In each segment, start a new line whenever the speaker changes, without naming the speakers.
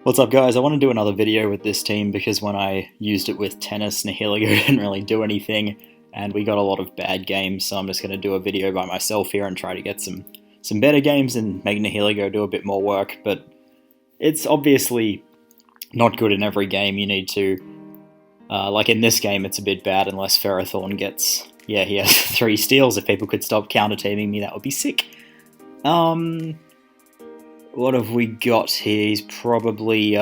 What's up guys, I want to do another video with this team because when I used it with tennis, Nihilego didn't really do anything and we got a lot of bad games, so I'm just going to do a video by myself here and try to get some better games and make Nihilego do a bit more work, but it's obviously not good in every game. You need to, like in this game it's a bit bad unless Ferrothorn gets, yeah, he has 3 steals. If people could stop counter-teaming me, that would be sick. What have we got here? He's probably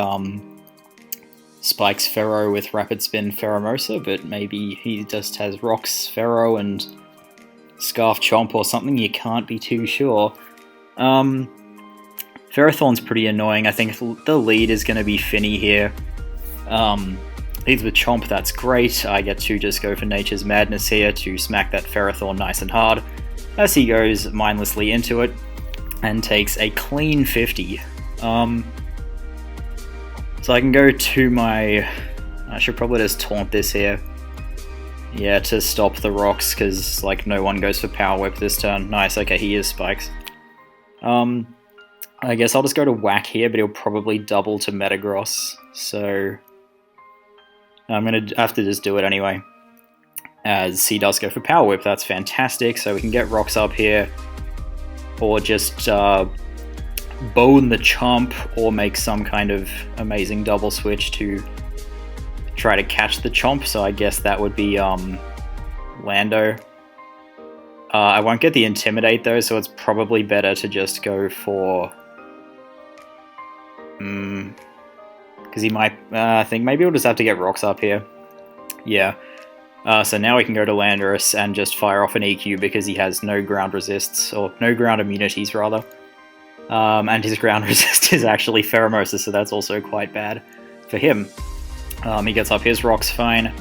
spikes Ferro with Rapid Spin Pheromosa, but maybe he just has Rocks Ferro and Scarf Chomp or something. You can't be too sure. Ferrothorn's pretty annoying. I think the lead is going to be Finny here. Leads with Chomp, that's great. I get to just go for Nature's Madness here to smack that Ferrothorn nice and hard as he goes mindlessly into it and takes a clean 50. So I can go to my... I should probably just taunt this here. Yeah, to stop the rocks, because like no one goes for Power Whip this turn. Nice, okay, he is spikes. I guess I'll just go to Whack here, but he'll probably double to Metagross, so I'm going to have to just do it anyway. As he does go for Power Whip, that's fantastic, so we can get rocks up here. Or just bone the Chomp, or make some kind of amazing double switch to try to catch the Chomp, so I guess that would be Lando. I won't get the Intimidate though, so it's probably better to just go for... because he might... I think maybe we'll just have to get rocks up here. Yeah. So now we can go to Landorus and just fire off an EQ because he has no ground resists, or no ground immunities rather. And his ground resist is actually Pheromosa, so that's also quite bad for him. He gets up his rocks fine,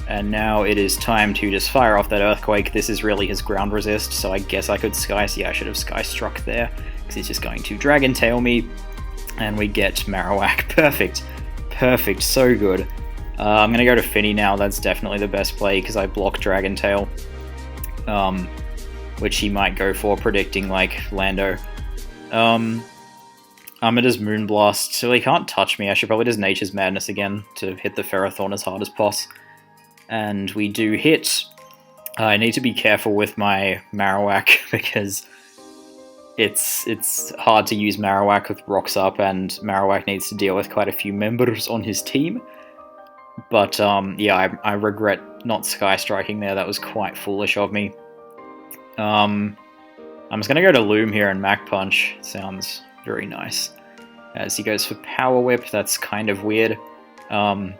and now it is time to just fire off that Earthquake. This is really his ground resist, so I guess I could Sky... Yeah, I should have Sky Struck there, because he's just going to Dragon Tail me, and we get Marowak. Perfect. Perfect, so good. I'm going to go to Finny now. That's definitely the best play because I block Dragon Tail, which he might go for, predicting like Lando. I'm going to just Moonblast, so he can't touch me. I should probably just Nature's Madness again to hit the Ferrothorn as hard as poss. And we do hit. I need to be careful with my Marowak because it's hard to use Marowak with rocks up, and Marowak needs to deal with quite a few members on his team. But, yeah, I regret not Sky Striking there. That was quite foolish of me. I'm just going to go to Loom here and Mach Punch. Sounds very nice. As he goes for Power Whip, that's kind of weird. Yeah,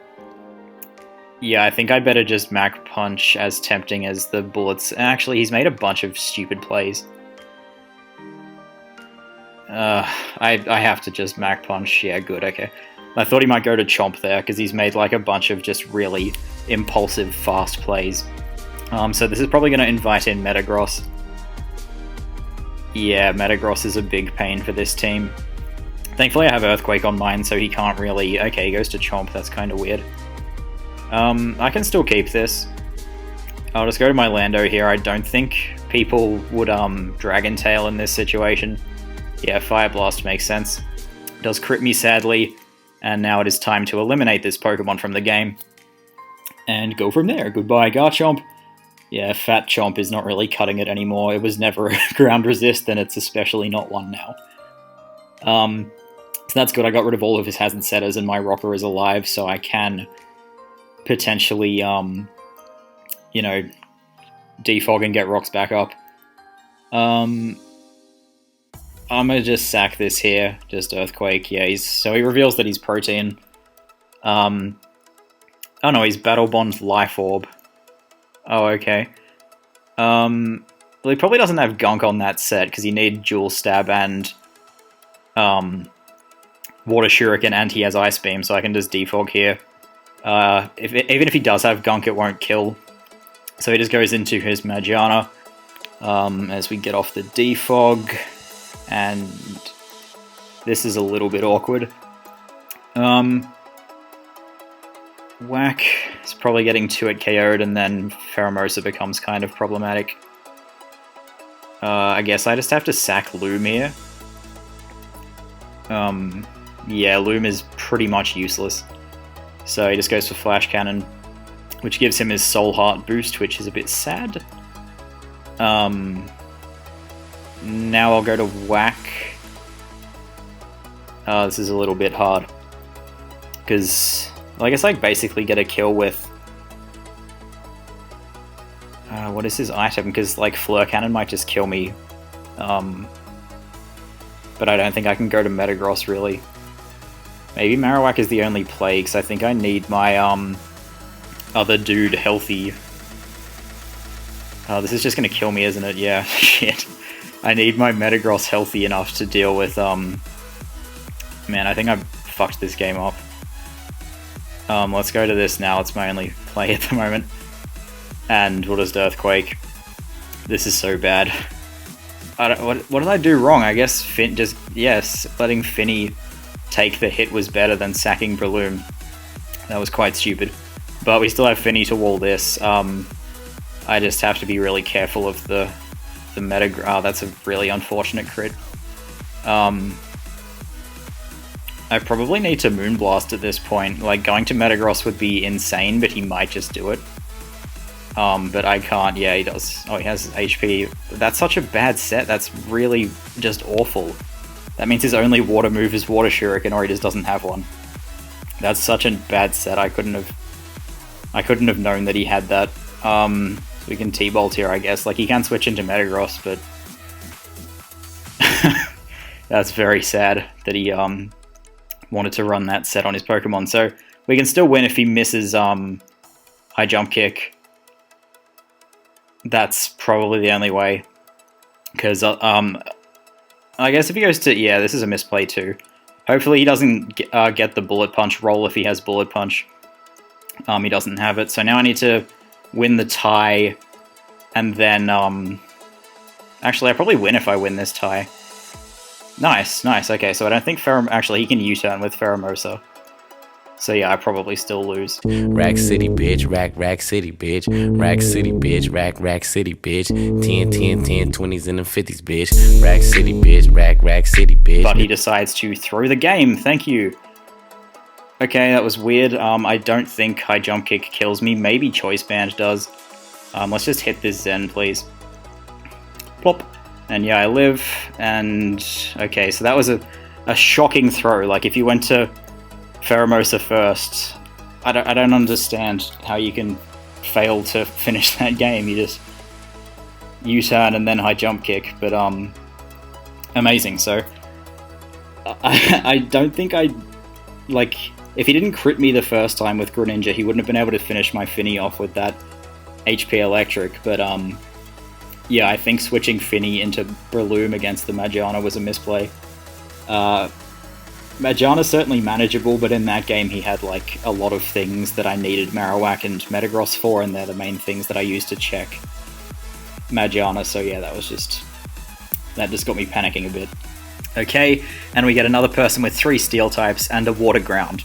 I think I better just Mach Punch, as tempting as the bullets. Actually, he's made a bunch of stupid plays. I have to just Mach Punch. Yeah, good, okay. I thought he might go to Chomp there, because he's made like a bunch of just really impulsive, fast plays. So this is probably going to invite in Metagross. Yeah, Metagross is a big pain for this team. Thankfully I have Earthquake on mine, so he can't really... Okay, he goes to Chomp, that's kind of weird. I can still keep this. I'll just go to my Lando here. I don't think people would Dragon Tail in this situation. Yeah, Fire Blast makes sense. Does crit me sadly. And now it is time to eliminate this Pokemon from the game. And go from there. Goodbye, Garchomp. Yeah, Fat Chomp is not really cutting it anymore. It was never a ground resist, and it's especially not one now. So that's good. I got rid of all of his Hazard Setters, and my Rocker is alive, so I can potentially, you know, defog and get rocks back up. I'm going to just sack this here, just Earthquake. Yeah, so he reveals that he's Protein. Oh no, he's Battle Bond Life Orb. Oh, okay. Well, he probably doesn't have Gunk on that set, because he needs Dual Stab and Water Shuriken, and he has Ice Beam, so I can just defog here. Even if he does have Gunk, it won't kill. So he just goes into his Magiana as we get off the defog. And this is a little bit awkward. Whack is probably getting 2-hit KO'd, and then Pheromosa becomes kind of problematic. I guess I just have to sack Loom here. yeah, Loom is pretty much useless. So he just goes for Flash Cannon, which gives him his Soul Heart boost, which is a bit sad. Now I'll go to Whack. This is a little bit hard. Because, well, I guess I basically get a kill with... what is his item? Because, like, Fleur Cannon might just kill me. But I don't think I can go to Metagross, really. Maybe Marowak is the only play, because I think I need my other dude healthy. This is just going to kill me, isn't it? Yeah, shit. I need my Metagross healthy enough to deal with... Man, I think I fucked this game up. Let's go to this now. It's my only play at the moment. And we'll just Earthquake. This is so bad. What did I do wrong? I guess letting Finny take the hit was better than sacking Breloom. That was quite stupid. But we still have Finny to wall this. I just have to be really careful of the Metagross. Oh, that's a really unfortunate crit. I probably need to Moonblast at this point. Like, going to Metagross would be insane, but he might just do it. But I can't. Yeah, he does. Oh, he has HP. That's such a bad set. That's really just awful. That means his only water move is Water Shuriken, or he just doesn't have one. That's such a bad set. I couldn't have known that he had that. So we can T-Bolt here, I guess. Like, he can switch into Metagross, but that's very sad that he wanted to run that set on his Pokemon. So we can still win if he misses High Jump Kick. That's probably the only way. Because, I guess if he goes to... Yeah, this is a misplay too. Hopefully he doesn't get the Bullet Punch roll if he has Bullet Punch. He doesn't have it. So now I need to win the tie. And then... Actually, I probably win if I win this tie. Nice, nice. Okay, so I don't think Actually, he can U-turn with Pheromosa. So yeah, I probably still lose.
Rack City, bitch. Rack City, bitch. Rack City, bitch. Rack City, bitch. 10, 20s and the 50s, bitch. Rack City, bitch. Rack City, bitch.
But he decides to throw the game. Thank you. Okay, that was weird. I don't think High Jump Kick kills me. Maybe Choice Band does. Let's just hit this Zen, please. Plop. And yeah, I live. And okay, so that was a shocking throw. Like, if you went to Pheromosa first, I don't understand how you can fail to finish that game. You just U-turn and then High Jump Kick, but amazing. So I don't think like, if he didn't crit me the first time with Greninja, he wouldn't have been able to finish my Finny off with that HP Electric. But yeah, I think switching Finny into Breloom against the Magiana was a misplay. Magiana's certainly manageable, but in that game he had like a lot of things that I needed Marowak and Metagross for, and they're the main things that I used to check Magiana, so yeah, that just got me panicking a bit. Okay, and we get another person with 3 Steel types and a Water Ground.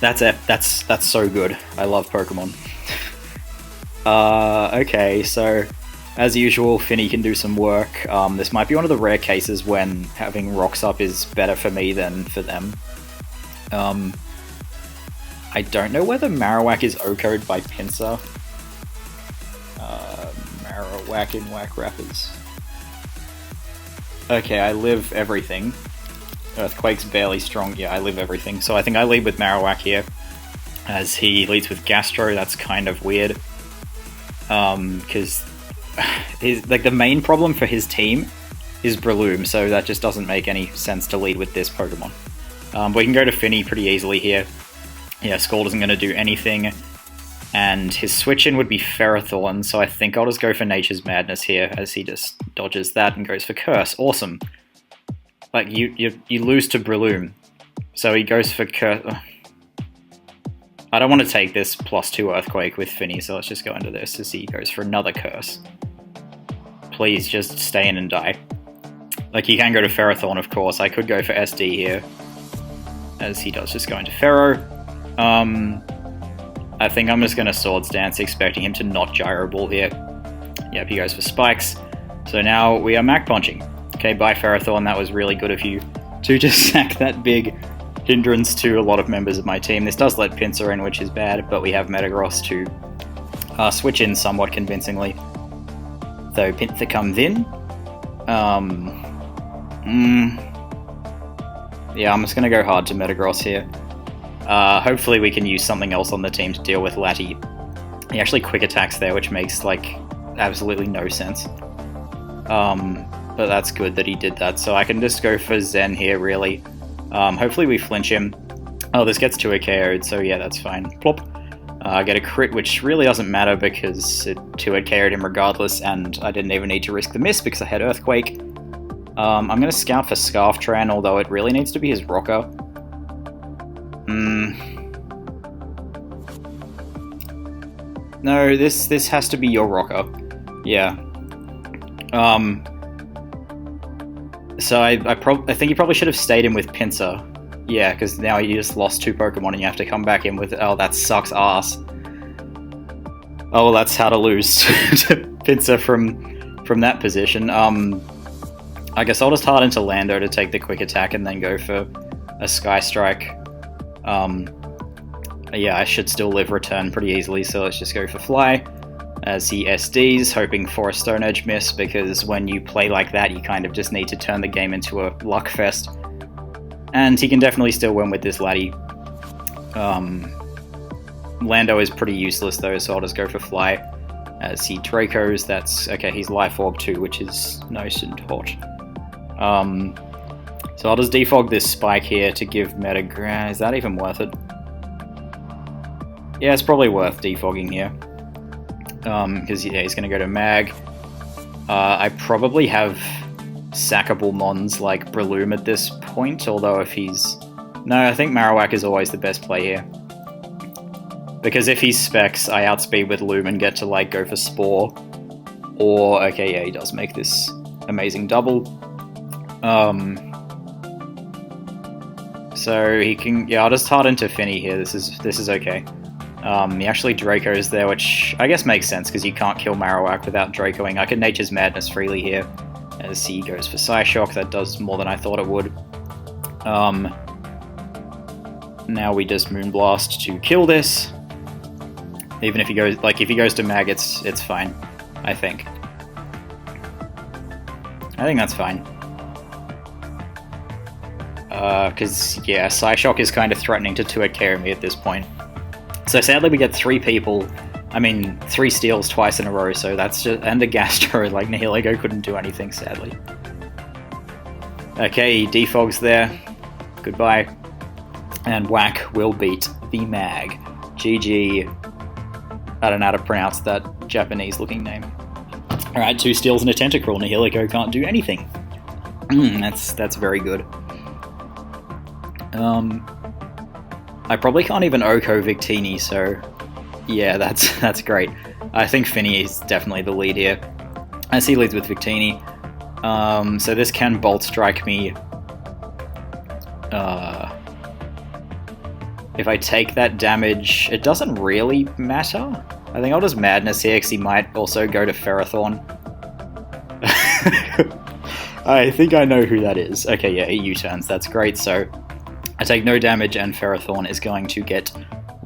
That's so good. I love Pokemon. Okay, so... As usual, Finny can do some work. This might be one of the rare cases when having Rocks up is better for me than for them. I don't know whether Marowak is OHKO'd by Pinsir. Marowak in Whack Rappers. Okay, I live everything. Earthquake's barely strong. Yeah, I live everything. So I think I lead with Marowak here. As he leads with Gastro, that's kind of weird. Because... the main problem for his team is Breloom, so that just doesn't make any sense to lead with this Pokemon. We can go to Finny pretty easily here. Yeah, Scald isn't going to do anything, and his switch-in would be Ferrothorn, so I think I'll just go for Nature's Madness here, as he just dodges that and goes for Curse. Awesome. Like, you lose to Breloom, so he goes for Curse. I don't want to take this +2 Earthquake with Finny, so let's just go into this as he goes for another Curse. Please just stay in and die. Like, he can go to Ferrothorn, of course. I could go for SD here, as he does just go into Ferro. I think I'm just going to Swords Dance, expecting him to not Gyro Ball here. Yep, he goes for Spikes. So now we are Mach Punching. Okay, bye Ferrothorn, that was really good of you. to just sack that big hindrance to a lot of members of my team. This does let Pinsir in, which is bad, but we have Metagross to switch in somewhat convincingly. Though Pinsir comes in. Yeah, I'm just going to go hard to Metagross here. Hopefully we can use something else on the team to deal with Lati. He actually quick attacks there, which makes, like, absolutely no sense. But that's good that he did that. So I can just go for Zen here, really. Hopefully we flinch him. Oh, this gets 2 KO'd, so yeah, that's fine. Plop. I get a crit, which really doesn't matter because it 2 KO'd him regardless, and I didn't even need to risk the miss because I had Earthquake. I'm going to scout for Scarftran, although it really needs to be his Rocker. No, this has to be your Rocker. Yeah. So I think you probably should have stayed in with Pinsir. Yeah, because now you just lost 2 Pokemon and you have to come back in with... Oh, that sucks ass. Oh, well, that's how to lose to Pinsir from that position. I guess I'll just hard into Lando to take the quick attack and then go for a Sky Strike. Yeah, I should still live return pretty easily, so let's just go for Fly. As he SDs, hoping for a Stone Edge miss, because when you play like that, you kind of just need to turn the game into a luck fest. And he can definitely still win with this Lati. Lando is pretty useless though, so I'll just go for Fly. As he Dracos, that's... Okay, he's Life Orb too, which is nice and hot. So I'll just defog this Spike here to give Metagross... Is that even worth it? Yeah, it's probably worth defogging here. Because yeah, he's going to go to Mag. I probably have sackable mons like Breloom at this point, although if he's... No, I think Marowak is always the best play here. Because if he specs, I outspeed with Loom and get to like go for Spore. Or, okay, yeah, he does make this amazing double. So he can... Yeah, I'll just hard into Finny here, this is okay. He actually Draco's there, which I guess makes sense, because you can't kill Marowak without Dracoing. I can Nature's Madness freely here, as he goes for Psyshock. That does more than I thought it would. Now we just Moonblast to kill this. Even if he goes, like, if he goes to Mag, it's fine, I think. I think that's fine. Because, yeah, Psyshock is kind of threatening to 2-hit carry me at this point. So sadly we get 3 people, I mean 3 steals twice in a row, so that's just, and a Gastro, like Nihilego couldn't do anything sadly. Okay, defogs there, goodbye, and Whack will beat the Mag. GG, I don't know how to pronounce that Japanese looking name. Alright, 2 steals and a Tentacruel, Nihilego can't do anything. That's very good. I probably can't even Oko Victini, so yeah, that's great. I think Finny is definitely the lead here, as he leads with Victini. So this can Bolt Strike me. If I take that damage, it doesn't really matter. I think I'll just Madness here, because he might also go to Ferrothorn. I think I know who that is. Okay, yeah, he U-turns, that's great, so... I take no damage, and Ferrothorn is going to get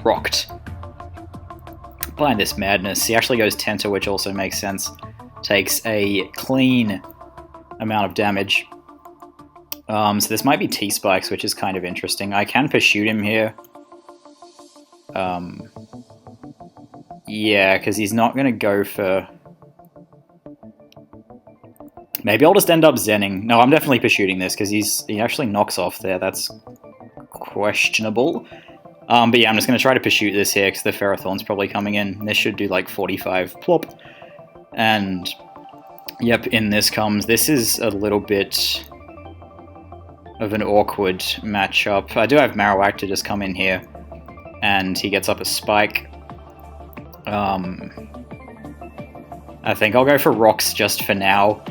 rocked. Applying this Madness, he actually goes Tenta, which also makes sense. Takes a clean amount of damage. So this might be T-Spikes, which is kind of interesting. I can pursue him here. Yeah, because he's not going to go for... Maybe I'll just end up Zenning. No, I'm definitely pursuing this, because he actually knocks off there. That's questionable. But yeah, I'm just going to try to pursue this here, because the Ferrothorn's probably coming in. This should do like 45 plop. And, yep, in this comes... This is a little bit of an awkward matchup. I do have Marowak to just come in here, and he gets up a Spike. I think I'll go for Rocks just for now,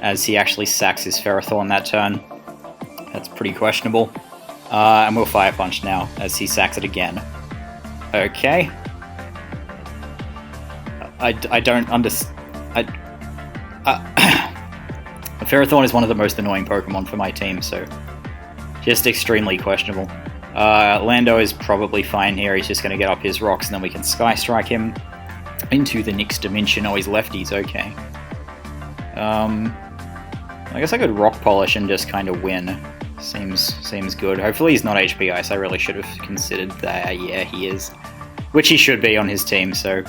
as he actually sacks his Ferrothorn that turn. That's pretty questionable. And we'll Fire Punch now, as he sacks it again. Okay. I don't understand... Ferrothorn is one of the most annoying Pokemon for my team, so... Just extremely questionable. Lando is probably fine here. He's just going to get up his rocks, and then we can Sky Strike him into the next dimension. Oh, he's lefties. Okay. I guess I could Rock Polish and just kind of win. Seems good. Hopefully he's not HP Ice. I really should have considered that. Yeah, he is. Which he should be on his team, so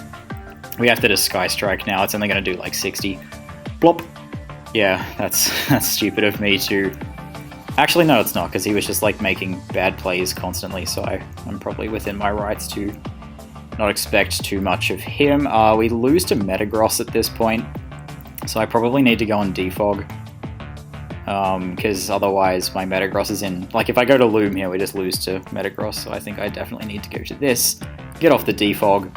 we have to just Sky Strike now. It's only going to do like 60. Blop. Yeah, that's stupid of me to... Actually, no, it's not, because he was just like making bad plays constantly, so I'm probably within my rights to not expect too much of him. We lose to Metagross at this point, so I probably need to go on Defog. Because otherwise my Metagross is in... Like, if I go to Loom here, we just lose to Metagross, so I think I definitely need to go to this. Get off the Defog.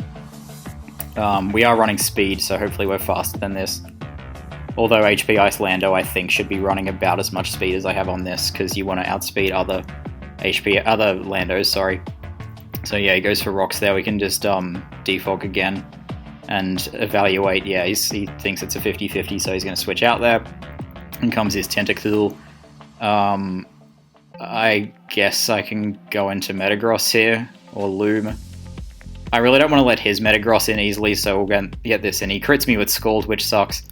We are running speed, so hopefully we're faster than this. Although HP Ice Lando, I think, should be running about as much speed as I have on this, because you want to outspeed other Landos, sorry. So yeah, he goes for rocks there. We can just Defog again and evaluate. Yeah, he thinks it's a 50-50, so he's going to switch out there. And comes his Tentacool. I guess I can go into Metagross here, or Loom. I really don't want to let his Metagross in easily, so we'll get this in. He crits me with Scald, which sucks.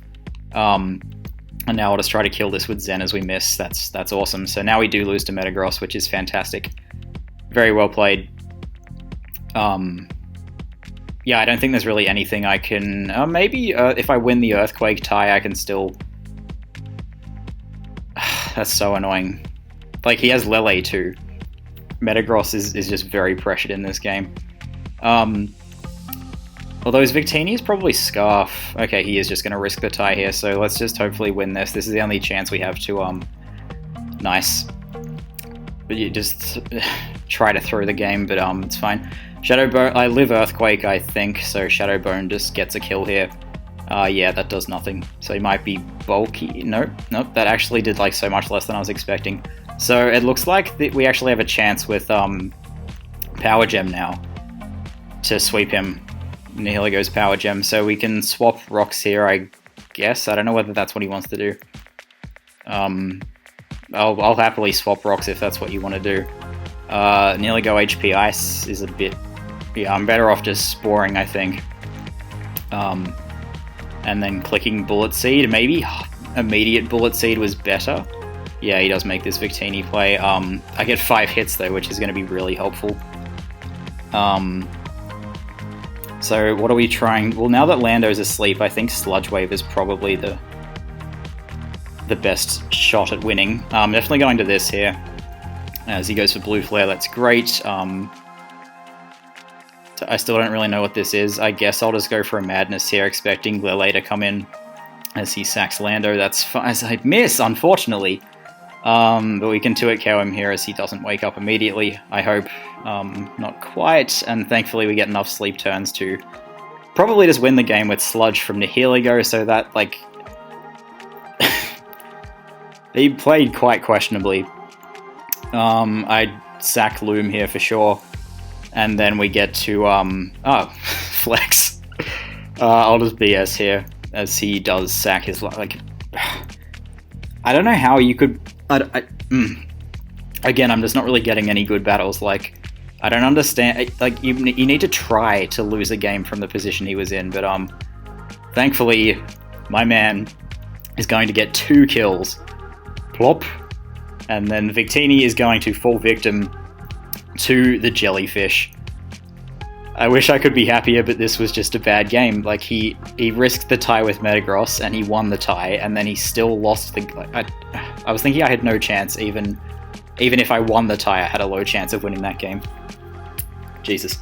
And now I'll just try to kill this with Zen as we miss. That's awesome. So now we do lose to Metagross, which is fantastic. Very well played. Yeah, I don't think there's really anything I can... maybe if I win the Earthquake tie, I can still... That's so annoying. Like, he has Lele too. Metagross is just very pressured in this game. Although his Victini is probably Scarf. Okay, he is just going to risk the tie here, so let's just hopefully win this. This is the only chance we have to, nice. But you just try to throw the game, but it's fine. Shadow Bone, I live Earthquake, I think, so Shadow Bone just gets a kill here. Yeah, that does nothing. So he might be bulky. Nope, that actually did like so much less than I was expecting. So it looks like we actually have a chance with Power Gem now to sweep him. Nihilego's Power Gem. So we can swap rocks here, I guess. I don't know whether that's what he wants to do. I'll happily swap rocks if that's what you want to do. Nihilego HP Ice is a bit... Yeah, I'm better off just Sporing, I think. And then clicking Bullet Seed. Maybe immediate Bullet Seed was better. Yeah, he does make this Victini play. I get 5 hits though, which is going to be really helpful. So what are we trying? Well, now that Lando's asleep, I think Sludge Wave is probably the best shot at winning. Definitely going to this here. As he goes for Blue Flare, that's great. I still don't really know what this is. I guess I'll just go for a Madness here, expecting Lele to come in as he sacks Lando. That's fine. As I miss, unfortunately. But we can 2-hit KO him here as he doesn't wake up immediately, I hope. Not quite, and thankfully we get enough sleep turns to probably just win the game with Sludge from Nihilego, so that, like... he played quite questionably. I'd sack Loom here for sure. And then we get to, FLEXX. I'll just BS here, as he does sack his, like... I don't know how you could... Again, I'm just not really getting any good battles, like... I don't understand, like, you need to try to lose a game from the position he was in, but, thankfully, my man is going to get 2 kills. Plop. And then Victini is going to fall victim to the Jellyfish. I wish I could be happier, but this was just a bad game. Like, he risked the tie with Metagross, and he won the tie, and then he still lost the... Like, I was thinking I had no chance, even if I won the tie, I had a low chance of winning that game. Jesus.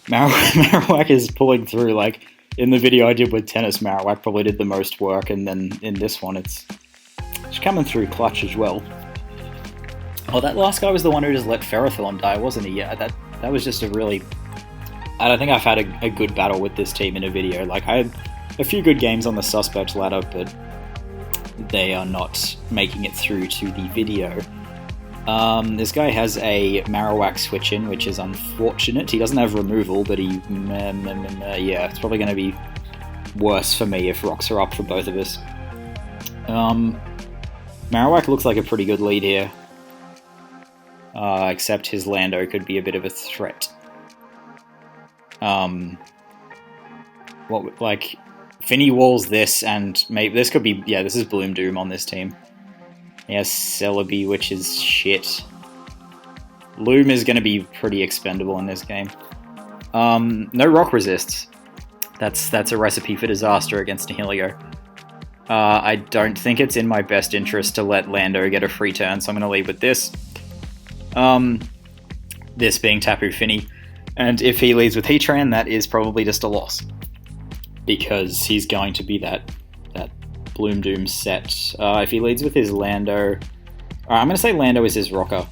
Marowak is pulling through, like, in the video I did with Tennis, Marowak probably did the most work, and then in this one, it's coming through clutch as well. Oh, that last guy was the one who just let Ferrothorn die, wasn't he? Yeah, that was just a really... I don't think I've had a good battle with this team in a video. Like, I had a few good games on the Suspect ladder, but they are not making it through to the video. This guy has a Marowak switch in, which is unfortunate. He doesn't have removal, but he... yeah, it's probably going to be worse for me if rocks are up for both of us. Marowak looks like a pretty good lead here. Except his Lando could be a bit of a threat. Finny walls this, and maybe this could be, yeah, this is Bloom Doom on this team. He has Celbi, which is shit. Loom is going to be pretty expendable in this game. No rock resists. That's a recipe for disaster against Nihilego. I don't think it's in my best interest to let Lando get a free turn, so I'm going to lead with this. This being Tapu Fini. And if he leads with Heatran, that is probably just a loss. Because he's going to be that Bloom Doom set. If he leads with his Lando... I'm going to say Lando is his rocker.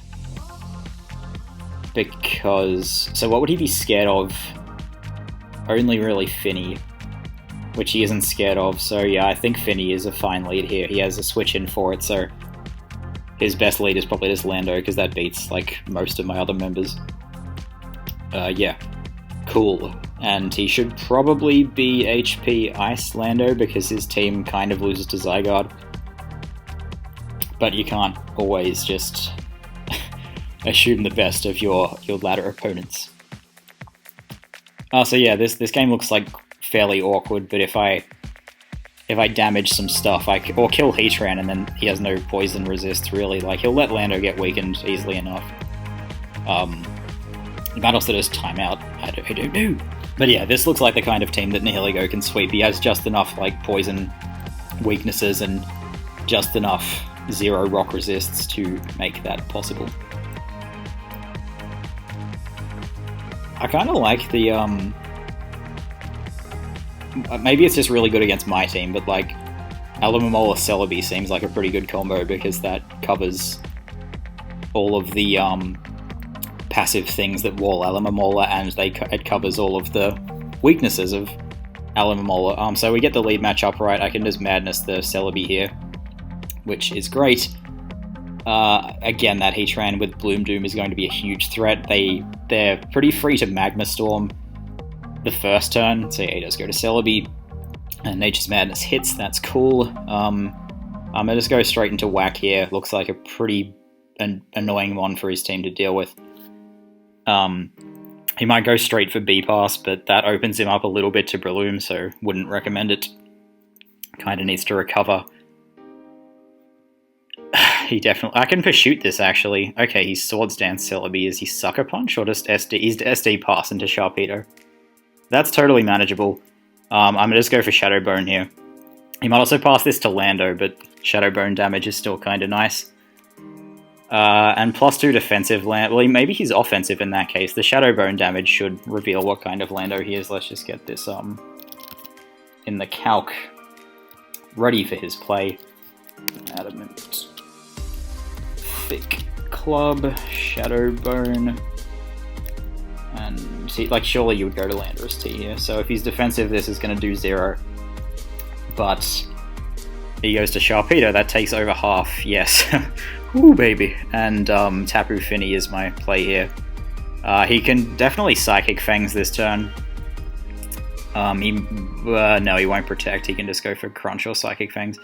Because... So what would he be scared of? Only really Finny. Which he isn't scared of. So yeah, I think Finny is a fine lead here. He has a switch in for it, so... His best lead is probably just Lando, because that beats, like, most of my other members. Yeah. Cool. And he should probably be HP Ice Lando, because his team kind of loses to Zygarde. But you can't always just assume the best of your ladder opponents. So yeah, this game looks like fairly awkward, but if I damage some stuff, or kill Heatran and then he has no poison resist, really. Like, he'll let Lando get weakened easily enough. He might also just time out. I don't know. But yeah, this looks like the kind of team that Nihilego can sweep. He has just enough, like, poison weaknesses and just enough zero rock resists to make that possible. I kind of like the, maybe it's just really good against my team, but like Alomomola Celebi seems like a pretty good combo because that covers all of the passive things that wall Alomomola, and it covers all of the weaknesses of Alomomola. So we get the lead matchup right. I can just Madness the Celebi here, which is great. Again, that Heatran with Bloom Doom is going to be a huge threat. They're pretty free to Magma Storm the first turn, so yeah, he does go to Celebi, and Nature's Madness hits, that's cool. I'm gonna just go straight into Whack here. Looks like a pretty annoying one for his team to deal with. He might go straight for B-Pass, but that opens him up a little bit to Breloom, so wouldn't recommend it. Kinda needs to recover. He definitely... I can Pursuit this, actually. Okay, he's Swords Dance Celebi. Is he Sucker Punch, or just SD? He's SD Pass into Sharpedo. That's totally manageable. I'm going to just go for Shadow Bone here. He might also pass this to Lando, but Shadow Bone damage is still kind of nice. And +2 defensive Lando. Well, maybe he's offensive in that case. The Shadow Bone damage should reveal what kind of Lando he is. Let's just get this in the calc ready for his play. Adamant. Thick Club. Shadow Bone. And see, like, surely you would go to Landorus T here. So if he's defensive, this is going to do 0. But he goes to Sharpedo. That takes over half. Yes. Ooh, baby. And Tapu Fini is my play here. He can definitely Psychic Fangs this turn. No, he won't Protect. He can just go for Crunch or Psychic Fangs.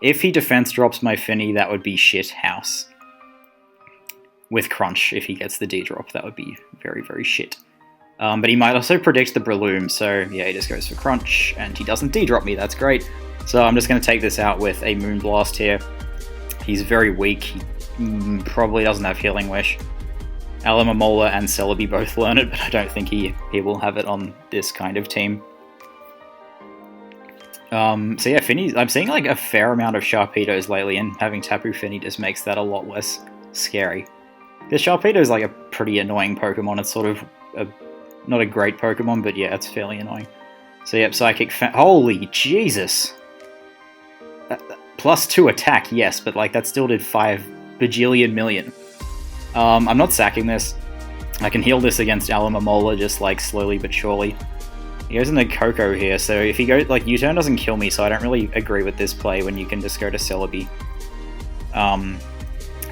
If he Defense drops my Fini, that would be shit house. With Crunch, if he gets the D-drop, that would be very, very shit. But he might also predict the Breloom, so yeah, he just goes for Crunch, and he doesn't D-drop me, that's great. So I'm just going to take this out with a Moonblast here. He's very weak, he probably doesn't have Healing Wish. Alomomola and Celebi both learn it, but I don't think he will have it on this kind of team. So yeah, I'm seeing like a fair amount of Sharpedos lately, and having Tapu Fini just makes that a lot less scary. This Sharpedo is like a pretty annoying Pokemon. It's sort of not a great Pokemon, but yeah, it's fairly annoying. So yep, Psychic Holy Jesus! +2 attack, yes, but like that still did 5 bajillion million. I'm not sacking this. I can heal this against Alomomola just like slowly but surely. He goes into Coco here, so if he goes, like, U-turn doesn't kill me, so I don't really agree with this play when you can just go to Celebi.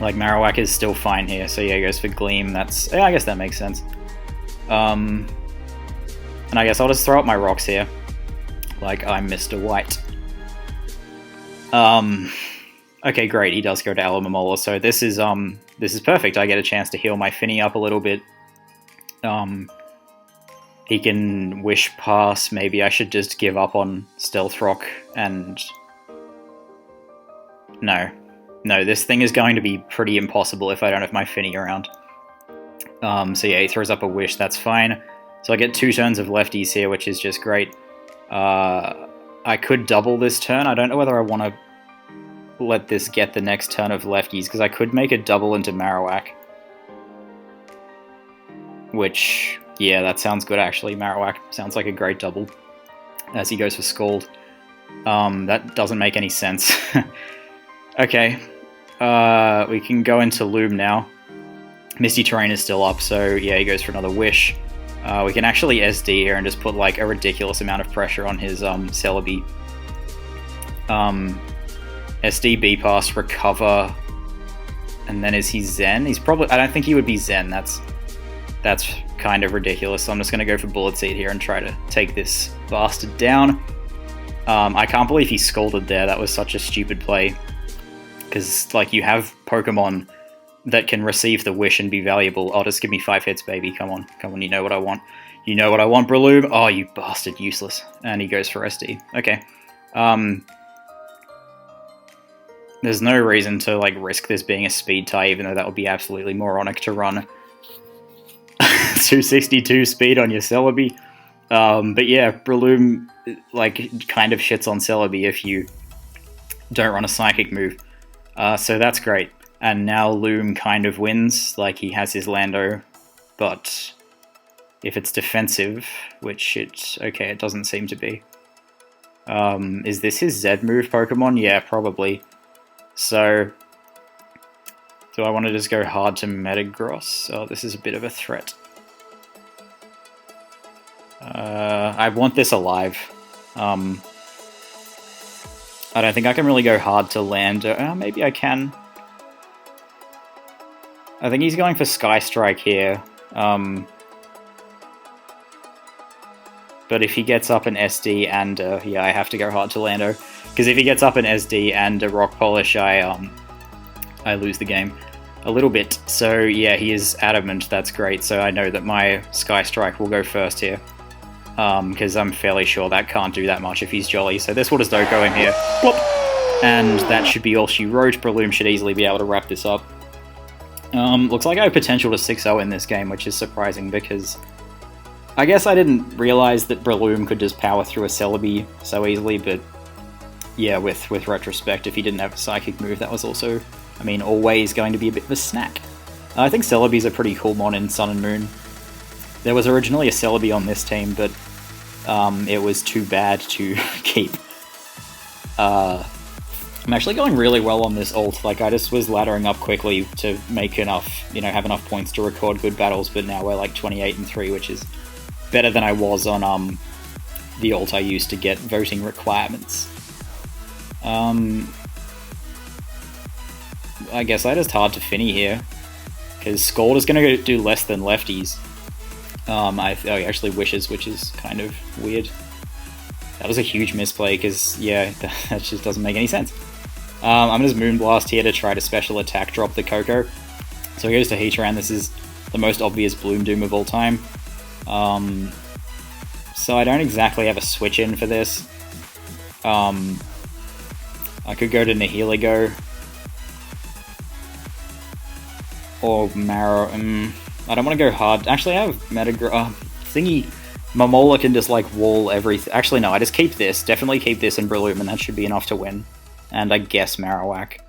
Like, Marowak is still fine here, so yeah, he goes for Gleam, that's... yeah, I guess that makes sense. And I guess I'll just throw up my rocks here. Like, I'm Mr. White. Okay, great. He does go to Alamomola, so this is perfect. I get a chance to heal my Finny up a little bit. He can Wish Pass. Maybe I should just give up on Stealth Rock and... No, this thing is going to be pretty impossible if I don't have my Finny around. So yeah, he throws up a Wish. That's fine. So I get 2 turns of lefties here, which is just great. I could double this turn. I don't know whether I want to let this get the next turn of lefties, because I could make a double into Marowak. Which, yeah, that sounds good actually. Marowak sounds like a great double as he goes for Scald. That doesn't make any sense. Okay, we can go into Loom now. Misty Terrain is still up, so yeah, he goes for another Wish. We can actually SD here and just put like a ridiculous amount of pressure on his Celbi. SD, B-Pass, Recover, and then is he Zen? He's probably... I don't think he would be Zen, that's kind of ridiculous, so I'm just going to go for Bullet Seed here and try to take this bastard down. I can't believe he Scalded there, that was such a stupid play. Because, like, you have Pokemon that can receive the Wish and be valuable. Oh, just give me 5 hits, baby. Come on, you know what I want. You know what I want, Breloom. Oh, you bastard, useless. And he goes for SD. Okay. There's no reason to, like, risk this being a speed tie, even though that would be absolutely moronic to run 262 speed on your Celebi. But yeah, Breloom, like, kind of shits on Celebi if you don't run a Psychic move. So that's great. And now Loom kind of wins, like he has his Lando, but if it's defensive, which it doesn't seem to be. Is this his Z move Pokemon? Yeah, probably. So, do I want to just go hard to Metagross? Oh, this is a bit of a threat. I want this alive. I don't think I can really go hard to Lando. Maybe I can. I think he's going for Sky Strike here. But if he gets up an SD and yeah, I have to go hard to Lando, because if he gets up an SD and a Rock Polish, I lose the game a little bit. So yeah, he is adamant. That's great. So I know that my Sky Strike will go first here, because I'm fairly sure that can't do that much if he's Jolly. So this will just go in here, whoop, and that should be all she wrote. Breloom should easily be able to wrap this up. Looks like I have potential to 6-0 in this game, which is surprising because I guess I didn't realize that Breloom could just power through a Celebi so easily, but yeah, with retrospect, if he didn't have a Psychic move, that was also, I mean, always going to be a bit of a snack. I think Celebi's a pretty cool mon in Sun and Moon. There was originally a Celebi on this team, but it was too bad to keep. I'm actually going really well on this ult. Like, I just was laddering up quickly to make enough, you know, have enough points to record good battles, but now we're like 28-3, which is better than I was on the ult I used to get voting requirements. I guess I just hard to Finny here, because Scald is going to do less than lefties. He actually wishes, which is kind of weird. That was a huge misplay, because, yeah, that just doesn't make any sense. I'm going to Moonblast here to try to special attack drop the Coco. So he goes to Heatran. This is the most obvious Bloom Doom of all time. So I don't exactly have a switch in for this. I could go to Nihilego. Or Marrow. I don't want to go hard. Actually, I have Metagross. Momola can just like wall everything. Actually, no, I just keep this. Definitely keep this in Breloom, and that should be enough to win. And I guess Marowak.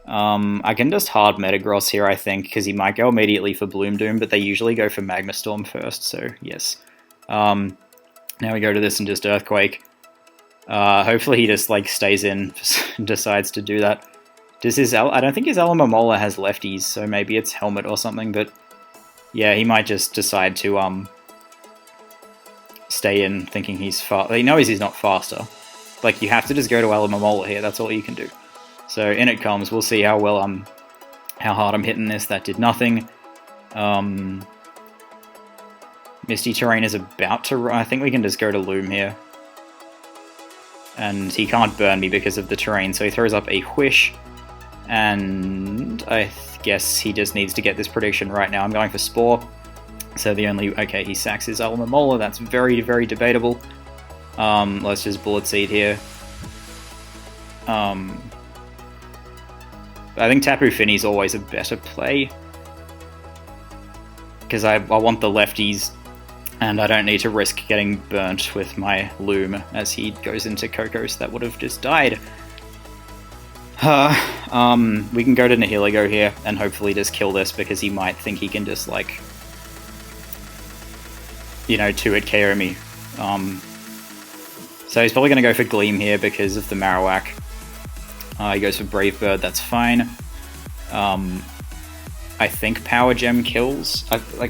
I can just hard Metagross here, I think, because he might go immediately for Bloom Doom, but they usually go for Magma Storm first, so yes. Now we go to this and just Earthquake. Hopefully he just like stays in and decides to do that. I don't think his Alamomola has lefties, so maybe it's Helmet or something, but yeah, he might just decide to stay in thinking he's fast. He knows he's not faster. Like, you have to just go to Alamomola here, that's all you can do. So in it comes, we'll see how well how hard I'm hitting this. That did nothing. Misty Terrain is about to run. I think we can just go to Loom here. and he can't burn me because of the terrain, so he throws up a Whish, and I guess he just needs to get this prediction right now. I'm going for Spore, so the only... Okay, he sacks his Alomomola, that's very, very debatable. Let's just Bullet Seed here. I think Tapu Fini's always a better play, because I want the lefties, and I don't need to risk getting burnt with my Loom as he goes into Kokos. That would have just died. We can go to Nihilego here and hopefully just kill this, because he might think he can just, like, you know, 2-hit KO me. So he's probably going to go for Gleam here because of the Marowak. He goes for Brave Bird, that's fine. I think Power Gem kills.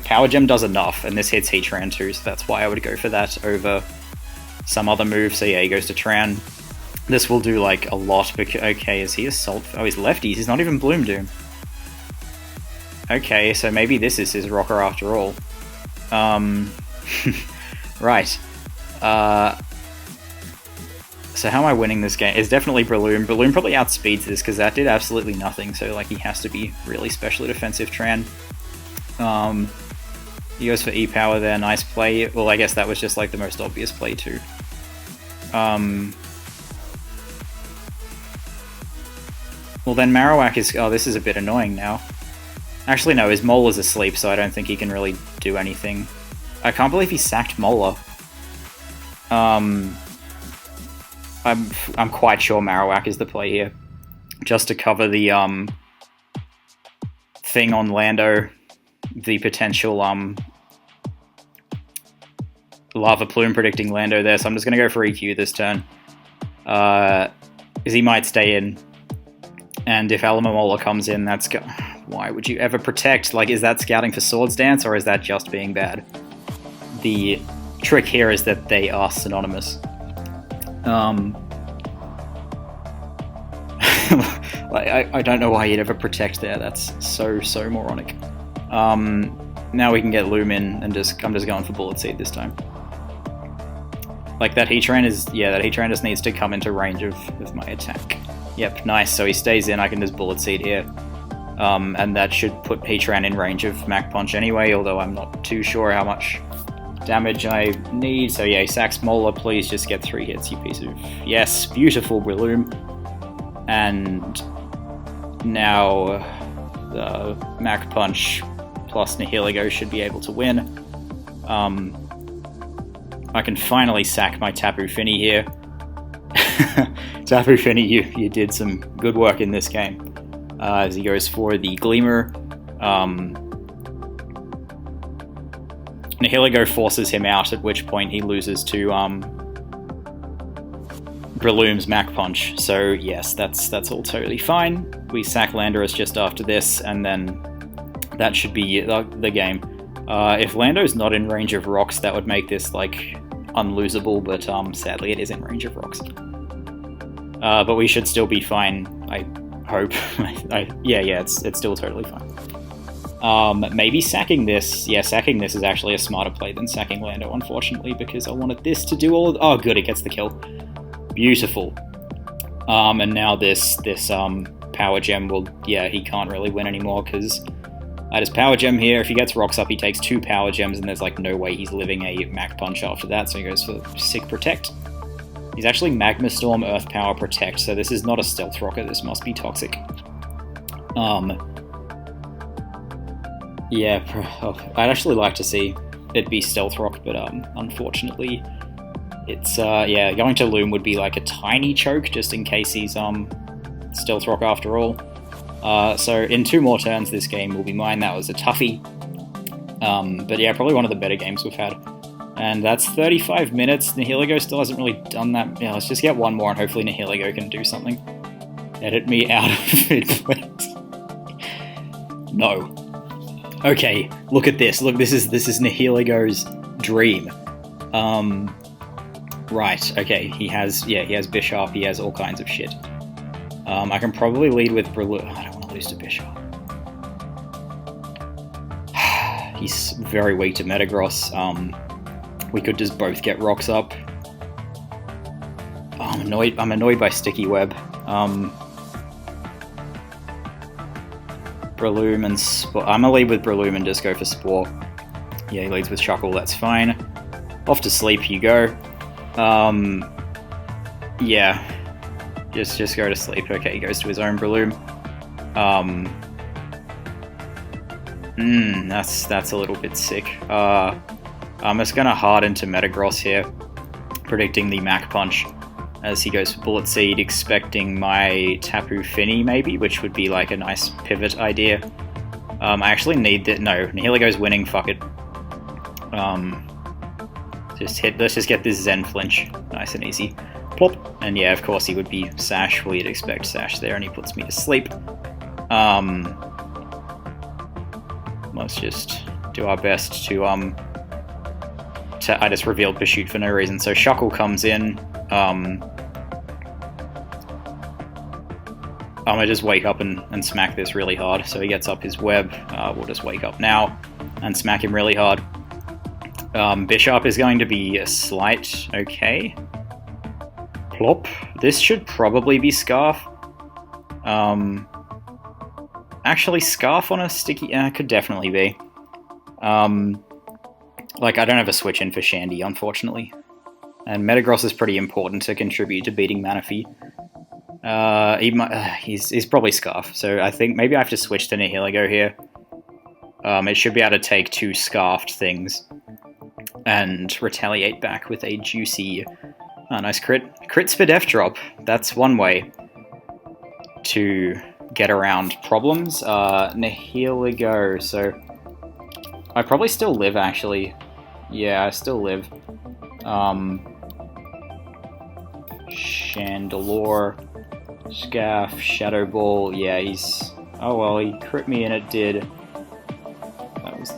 Power Gem does enough, and this hits Heatran too, so that's why I would go for that over some other move. So yeah, he goes to Tran. This will do, like, a lot, because... Okay, is he Assault? Oh, he's lefties, he's not even Bloom Doom. Okay, so maybe this is his rocker after all. Right. So how am I winning this game? It's definitely Breloom. Breloom probably outspeeds this, because that did absolutely nothing, so, like, he has to be really specially defensive Tran. He goes for E-Power there, nice play. Well, I guess that was just, like, the most obvious play too. Well, then Marowak is... Oh, this is a bit annoying now. Actually, no, his Mole is asleep, so I don't think he can really do anything. I can't believe he sacked Mola. I'm quite sure Marowak is the play here. Just to cover the thing on Lando, the potential Lava Plume predicting Lando there, so I'm just going to go for EQ this turn. Because he might stay in. And if Alomomola comes in, that's... Why would you ever protect? Like, is that scouting for Swords Dance, or is that just being bad? The trick here is that they are synonymous. I don't know why you'd ever protect there. That's so moronic. Now we can get Loom in, and I'm just going for Bullet Seed this time. Like, that Heatran is... Yeah, that Heatran just needs to come into range of my attack. Yep, nice. So he stays in. I can just Bullet Seed here. And that should put Heatran in range of Mach Punch anyway, although I'm not too sure how much damage I need. So yeah, he sacks Mola. Please just get 3 hits, you piece of... Yes, beautiful Breloom. And now the Mach Punch plus Nihilego should be able to win. I can finally sack my Tapu Fini here. Tapu Fini, you did some good work in this game. As he goes for the Gleamer. Nihilego forces him out, at which point he loses to Breloom's Mach Punch. So yes, that's all totally fine. We sack Landorus just after this, and then that should be the game. If Lando's not in range of rocks, that would make this, like, unlosable, but sadly it is in range of rocks. But we should still be fine, I hope. Yeah, it's still totally fine. Maybe sacking this... Yeah, sacking this is actually a smarter play than sacking Lando, unfortunately, because I wanted this to do all... Oh, good, it gets the kill. Beautiful. And now this Power Gem will... Yeah, he can't really win anymore, because I just Power Gem here. If he gets rocks up, he takes 2 Power Gems, and there's, like, no way he's living a Mach Punch after that, so he goes for Sick Protect. He's actually Magma Storm, Earth Power, Protect, so this is not a Stealth Rocker, this must be Toxic. Yeah, I'd actually like to see it be Stealth Rock, but unfortunately it's, yeah, going to Loom would be like a tiny choke, just in case he's Stealth Rock after all. So in 2 more turns this game will be mine. That was a toughie. But yeah, probably one of the better games we've had. And that's 35 minutes. Nihilego still hasn't really done that. Yeah, let's just get 1 more and hopefully Nihilego can do something. Edit me out of it, please. No. Okay, look at this. Look, this is Nihilego's dream. Right, okay, he has Bisharp, he has all kinds of shit. I can probably lead with Breloom. I don't want to lose to Bisharp. He's very weak to Metagross. We could just both get rocks up. I'm annoyed by Sticky Web. Breloom and Sport. I'm gonna lead with Breloom and just go for Sport. Yeah, he leads with Shuckle, that's fine. Off to sleep you go. Yeah. Just go to sleep. Okay, he goes to his own Breloom. That's a little bit sick. I'm just gonna hard into Metagross here, predicting the Mach Punch as he goes for Bullet Seed, expecting my Tapu Fini maybe, which would be like a nice pivot idea. I actually need that. No, Nihilego's winning. Fuck it. Let's just get this Zen Flinch, nice and easy. Plop, and yeah, of course he would be Sash. Well, you'd expect Sash there, and he puts me to sleep. Let's just do our best to I just revealed Bishoot for no reason. So Shuckle comes in. I'm gonna just wake up and smack this really hard. So he gets up his web. We'll just wake up now and smack him really hard. Bisharp is going to be a slight okay. Plop. This should probably be Scarf. Actually, Scarf on a sticky... could definitely be. Like, I don't have a switch in for Shandy, unfortunately. And Metagross is pretty important to contribute to beating Manaphy. He's probably Scarf, so I think maybe I have to switch to Nihilego here. It should be able to take 2 Scarfed things and retaliate back with a juicy... nice crit. Crits for Death Drop. That's one way to get around problems. Nihilego, so... I probably still live, actually. Yeah, I still live. Chandelure, Scaff, Shadow Ball. Yeah, he's... Oh well, he crit me and it did... That was...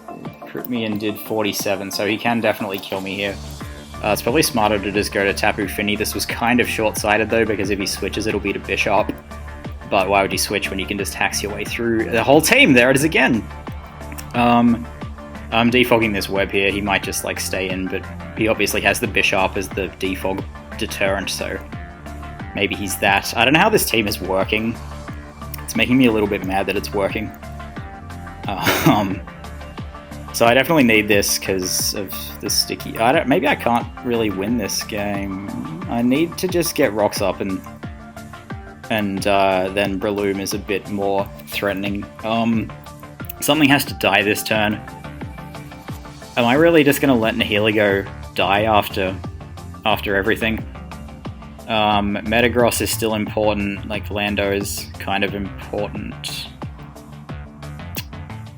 Crit me and did 47, so he can definitely kill me here. It's probably smarter to just go to Tapu Fini. This was kind of short-sighted though, because if he switches it'll be to Bisharp. But why would you switch when you can just tax your way through the whole team? There it is again! I'm defogging this web here. He might just like stay in, but he obviously has the Bisharp as the defog deterrent, so maybe he's that. I don't know how this team is working. It's making me a little bit mad that it's working. So I definitely need this because of the sticky... Maybe I can't really win this game. I need to just get rocks up and then Breloom is a bit more threatening. Something has to die this turn. Am I really just going to let Nihilego die after everything? Metagross is still important, like Lando is kind of important.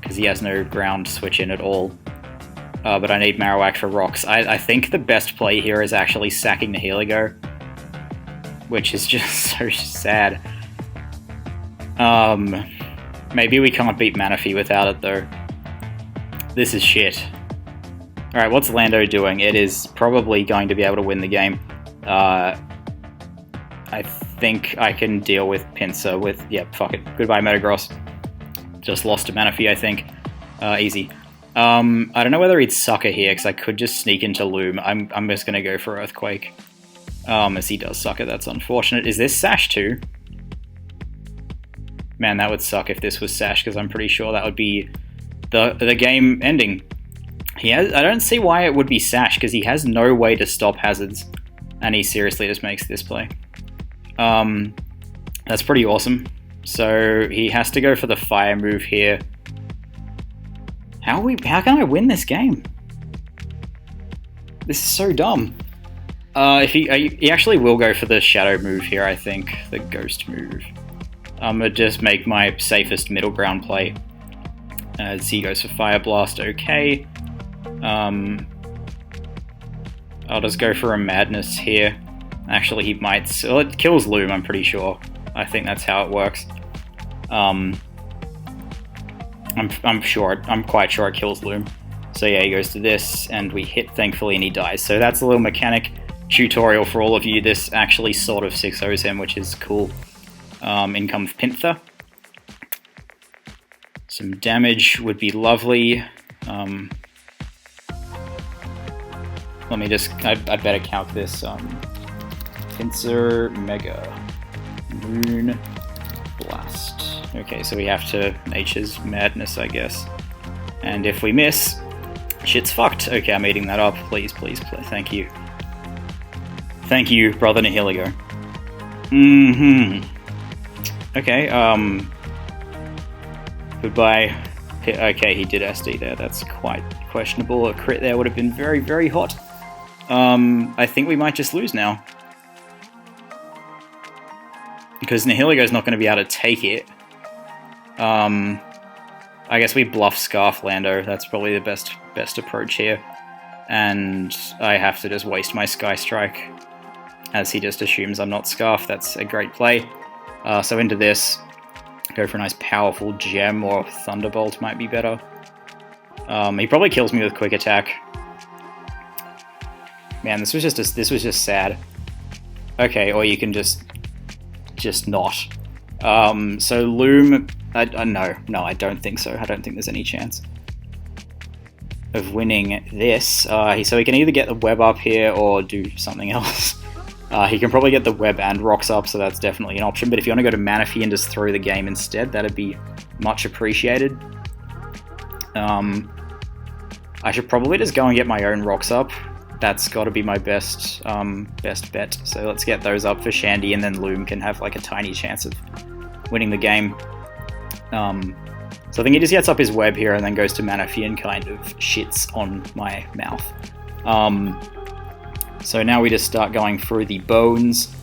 Because he has no ground switch in at all. But I need Marowak for rocks. I think the best play here is actually sacking Nihilego, which is just so sad. Maybe we can't beat Manaphy without it though. This is shit. Alright, what's Lando doing? It is probably going to be able to win the game. I think I can deal with Pinsir with... Yep, fuck it. Goodbye, Metagross. Just lost to Manaphy, I think. Easy. I don't know whether he'd Sucker here, because I could just sneak into Loom. I'm just going to go for Earthquake. As he does Sucker, that's unfortunate. Is this Sash too? Man, that would suck if this was Sash, because I'm pretty sure that would be the game ending. I don't see why it would be Sash, because he has no way to stop hazards, and he seriously just makes this play. That's pretty awesome. So he has to go for the fire move here. How can I win this game? This is so dumb. He actually will go for the shadow move here, I think. The ghost move. I'm gonna just make my safest middle ground play. As he goes for Fire Blast, okay. I'll just go for a Madness here. Actually, he might... Well, it kills Loom, I'm pretty sure. I think that's how it works. I'm quite sure it kills Loom. So yeah, he goes to this, and we hit, thankfully, and he dies. So that's a little mechanic tutorial for all of you. This actually sort of 6-0s him, which is cool. In comes Pinsir. Some damage would be lovely. Let me just... I better calc this. Pinsir, Mega, Moon, Blast. Okay, so we have to Nature's Madness, I guess. And if we miss, shit's fucked. Okay, I'm eating that up. Please, please, please. Thank you. Thank you, brother Nihilego. Okay, goodbye. Okay, he did SD there. That's quite questionable. A crit there would have been very, very hot. I think we might just lose now. Because Nihilego's not going to be able to take it. I guess we bluff Scarf Lando. That's probably the best approach here. And I have to just waste my Sky Strike, as he just assumes I'm not Scarf. That's a great play. So into this, go for a nice powerful Gem, or Thunderbolt might be better. He probably kills me with Quick Attack. Man, this was just sad. Okay, or you can just not. So Loom, no, I don't think so. I don't think there's any chance of winning this. So he can either get the web up here or do something else. He can probably get the web and rocks up, so that's definitely an option. But if you want to go to Manaphy and just throw the game instead, that'd be much appreciated. I should probably just go and get my own rocks up. That's got to be my best bet. So let's get those up for Shandy, and then Loom can have like a tiny chance of winning the game. So I think he just gets up his web here and then goes to Manaphy and kind of shits on my mouth. So now we just start going through the bones.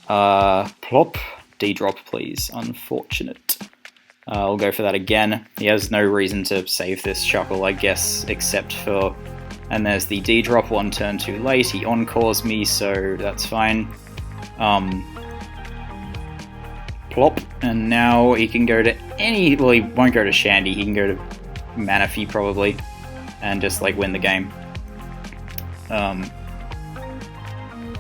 Plop, D-drop please, unfortunate. I'll go for that again. He has no reason to save this Shuckle, I guess, except for... And there's the D-drop, one turn too late. He encores me, so that's fine. Plop, and now he can go to any... Well, he won't go to Shandy, he can go to Manaphy probably, and just like win the game.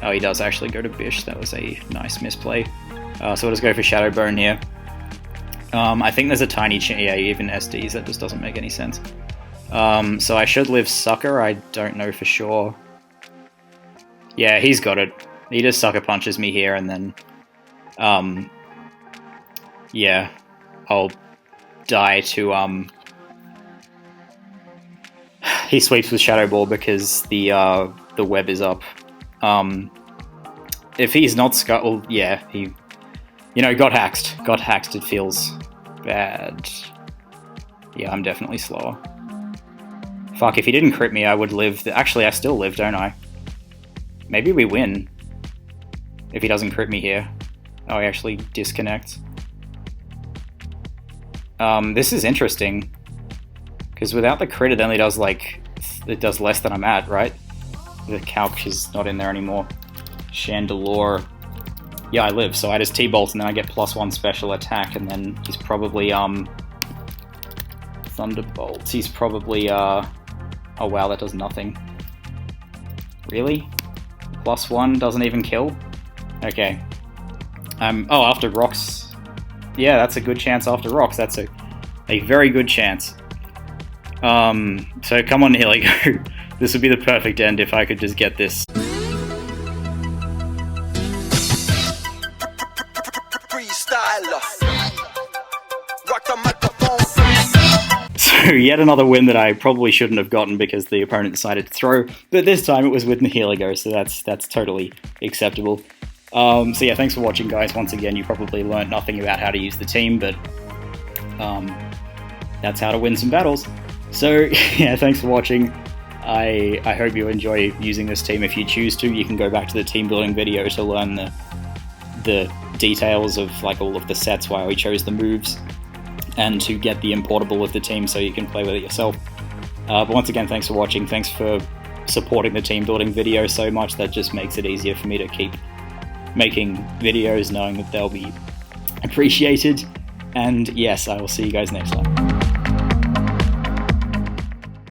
Oh, he does actually go to Bish. That was a nice misplay. So we'll just go for Shadow Bone here. I think there's a tiny chance. Yeah, even SDs, that just doesn't make any sense. So I should live Sucker. I don't know for sure. Yeah, he's got it. He just Sucker Punches me here, and then... yeah, I'll die to... He sweeps with Shadow Ball because the web is up. If he's not Scuttle, yeah, he, got hacked. Got hacked, it feels bad. Yeah, I'm definitely slower. Fuck, if he didn't crit me, I would live. Actually, I still live, don't I? Maybe we win. If he doesn't crit me here. Oh, he actually disconnects. This is interesting. Because without the crit, it only does, it does less than I'm at, right? The calc is not in there anymore. Chandelure. Yeah, I live, so I just T-Bolt and then I get +1 special attack, and then he's probably, Thunderbolt. He's probably, oh wow, that does nothing. Really? +1 doesn't even kill? Okay. Oh, after rocks. Yeah, that's a good chance after rocks. That's a very good chance. So come on, Nihilego. This would be the perfect end if I could just get this. So yet another win that I probably shouldn't have gotten because the opponent decided to throw, but this time it was with Nihilego, so that's totally acceptable. So yeah, thanks for watching, guys. Once again, you probably learned nothing about how to use the team, but that's how to win some battles. So yeah, thanks for watching. I hope you enjoy using this team. If you choose to, you can go back to the team building video to learn the details of all of the sets, why we chose the moves, and to get the importable of the team so you can play with it yourself. But once again, thanks for watching. Thanks for supporting the team building video so much. That just makes it easier for me to keep making videos knowing that they'll be appreciated. And yes, I will see you guys next time.